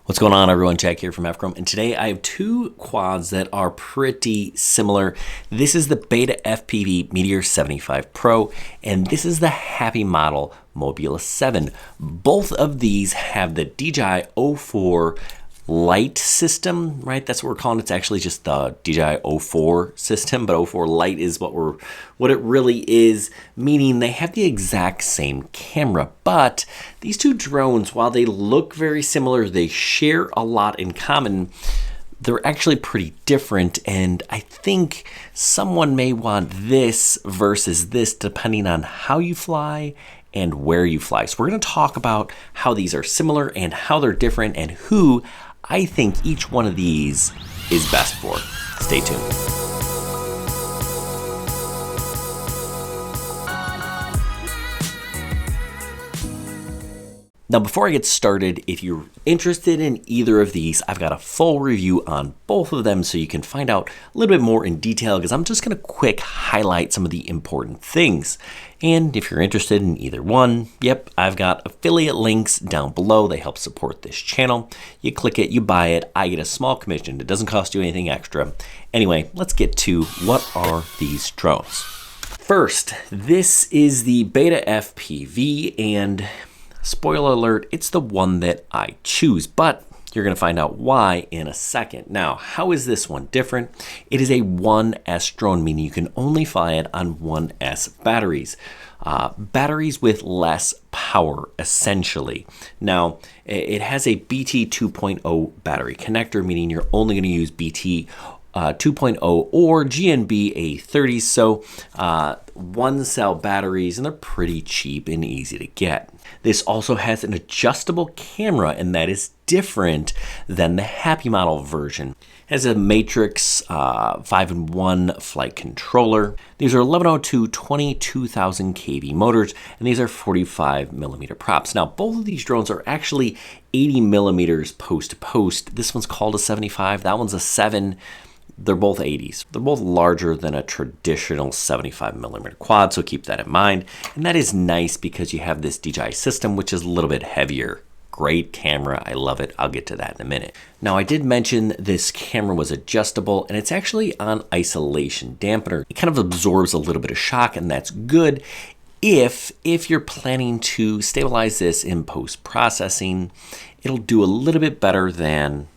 What's going on, everyone? Jack here from FChrome, and today I have two quads that are pretty similar. This is the Beta FPV Meteor 75 Pro, and this is the happymodel Mobula 7. Both of these have the DJI 04 Lite system, right? That's what we're calling it. It's actually just the DJI 04 system, but 04 Lite is what it really is, meaning they have the exact same camera. But these two drones, while they look very similar, they share a lot in common. They're actually pretty different, and I think someone may want this versus this depending on how you fly and where you fly. So we're going to talk about how these are similar and how they're different and who I think each one of these is best for. Stay tuned. Now, before I get started, if you're interested in either of these, I've got a full review on both of them so you can find out a little bit more in detail, because I'm just going to quick highlight some of the important things. And if you're interested in either one, yep, I've got affiliate links down below. They help support this channel. You click it, you buy it, I get a small commission. It doesn't cost you anything extra. Anyway, let's get to what are these drones. First, this is the Beta FPV, and spoiler alert, it's the one that I choose, but you're going to find out why in a second. Now, how is this one different? It is a 1S drone, meaning you can only fly it on 1S batteries. Batteries with less power, essentially. Now, it has a BT 2.0 battery connector, meaning you're only going to use BT 2.0 or GNB A30, so one cell batteries, and they're pretty cheap and easy to get. This also has an adjustable camera, and that is different than the happymodel version. It has a Matrix 5-in-1 flight controller. These are 1102 22,000 kV motors, and these are 45mm props. Now, both of these drones are actually 80mm post to post. This one's called a 75, that one's a 7. They're both 80s. They're both larger than a traditional 75mm quad, so keep that in mind. And that is nice because you have this DJI system, which is a little bit heavier. Great camera, I love it. I'll get to that in a minute. Now, I did mention this camera was adjustable, and it's actually on isolation dampener. It kind of absorbs a little bit of shock, and that's good if you're planning to stabilize this in post-processing. It'll do a little bit better than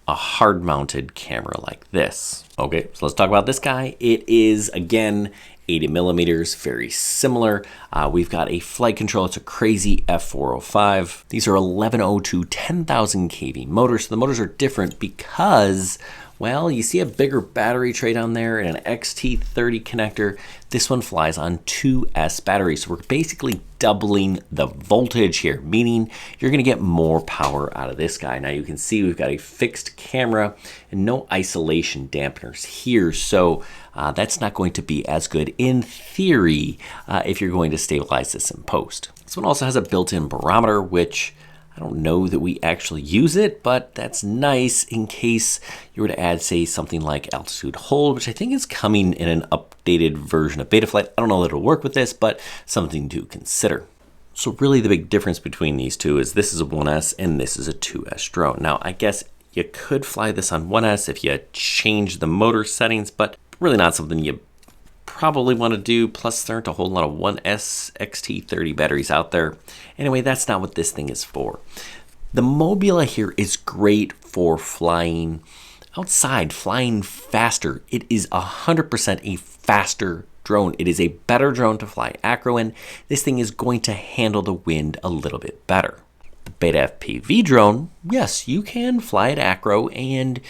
a hard-mounted camera like this. Okay, so let's talk about this guy. It is, again, 80mm, very similar. We've got a flight control. It's a crazy F405. These are 1102 10,000 kV motors. So the motors are different because, well, you see a bigger battery tray down there and an XT30 connector. This one flies on 2S batteries. So we're basically doubling the voltage here, meaning you're gonna get more power out of this guy. Now you can see we've got a fixed camera and no isolation dampeners here. So that's not going to be as good in theory if you're going to stabilize this in post. This one also has a built-in barometer, which I don't know that we actually use it, but that's nice in case you were to add, say, something like altitude hold, which I think is coming in an updated version of Betaflight. I don't know that it'll work with this, but something to consider. So really the big difference between these two is this is a 1S and this is a 2S drone. Now, I guess you could fly this on 1S if you change the motor settings, but really not something you probably want to do. Plus, there aren't a whole lot of 1S XT30 batteries out there. Anyway, that's not what this thing is for. The Mobula here is great for flying outside, flying faster. It is 100% a faster drone. It is a better drone to fly acro in. This thing is going to handle the wind a little bit better. The Beta FPV drone, yes, you can fly it acro, and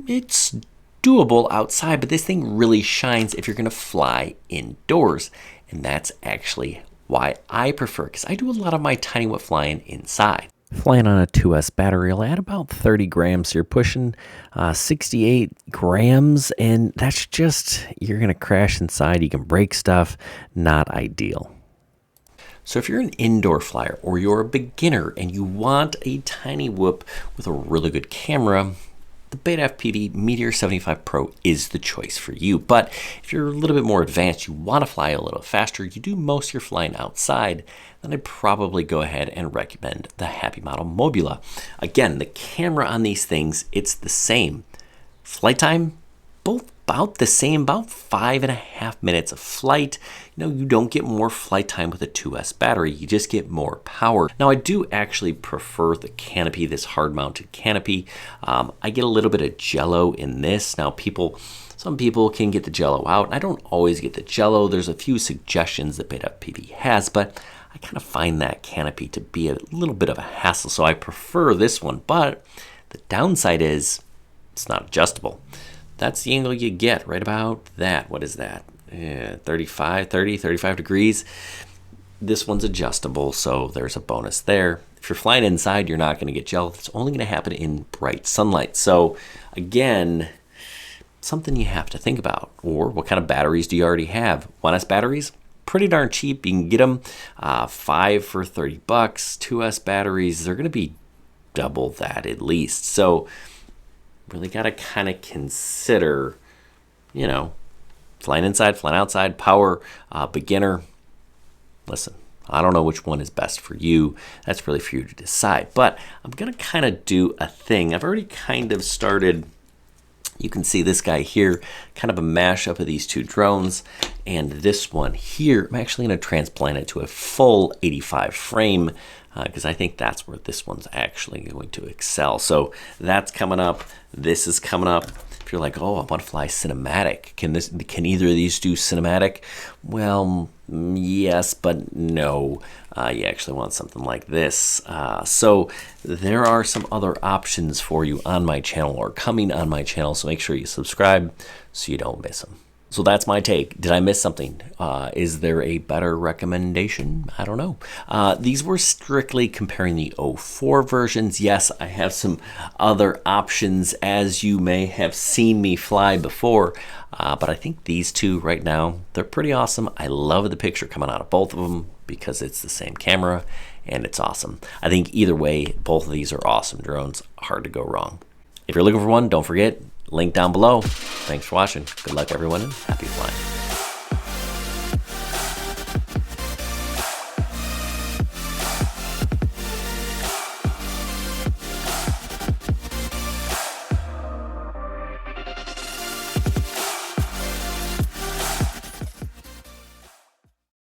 it's doable outside, but this thing really shines if you're going to fly indoors, and that's actually why I prefer it, because I do a lot of my tiny whip flying inside. Flying on a 2S battery will add about 30 grams, so you're pushing 68 grams, and that's just, you're going to crash inside, you can break stuff, not ideal. So if you're an indoor flyer or you're a beginner and you want a tiny whoop with a really good camera, the Beta FPV Meteor 75 Pro is the choice for you. But if you're a little bit more advanced, you want to fly a little faster, you do most of your flying outside, then I'd probably go ahead and recommend the happymodel Mobula. Again, the camera on these things, it's the same. Flight time, both about the same, about 5.5 minutes of flight. You know, you don't get more flight time with a 2S battery, you just get more power. Now, I do actually prefer the canopy, this hard-mounted canopy. I get a little bit of jello in this. Now, some people can get the jello out. I don't always get the jello. There's a few suggestions that Beta FPV has, but I kind of find that canopy to be a little bit of a hassle, so I prefer this one. But the downside is it's not adjustable. That's the angle you get, right about that. What is that? 35 degrees. This one's adjustable, so there's a bonus there. If you're flying inside, you're not going to get jello. It's only going to happen in bright sunlight. So again, something you have to think about. Or what kind of batteries do you already have? 1S batteries? Pretty darn cheap. You can get them 5 for $30. 2S batteries, they're going to be double that at least. So really got to kind of consider, you know, flying inside, flying outside, power, beginner. Listen, I don't know which one is best for you. That's really for you to decide. But I'm going to kind of do a thing. I've already kind of started. You can see this guy here, kind of a mashup of these two drones. And this one here, I'm actually going to transplant it to a full 85 frame because I think that's where this one's actually going to excel. So that's coming up. This is coming up. If you're like, oh, I want to fly cinematic, can either of these do cinematic? Well, yes, but no. You actually want something like this. So there are some other options for you on my channel or coming on my channel. So make sure you subscribe so you don't miss them. So that's my take. Did I miss something? Is there a better recommendation? I don't know. These were strictly comparing the 04 versions. Yes, I have some other options, as you may have seen me fly before. But I think these two right now, they're pretty awesome. I love the picture coming out of both of them because it's the same camera and it's awesome. I think either way, both of these are awesome drones. Hard to go wrong. If you're looking for one, don't forget, link down below. Thanks for watching. Good luck, everyone, and happy flying.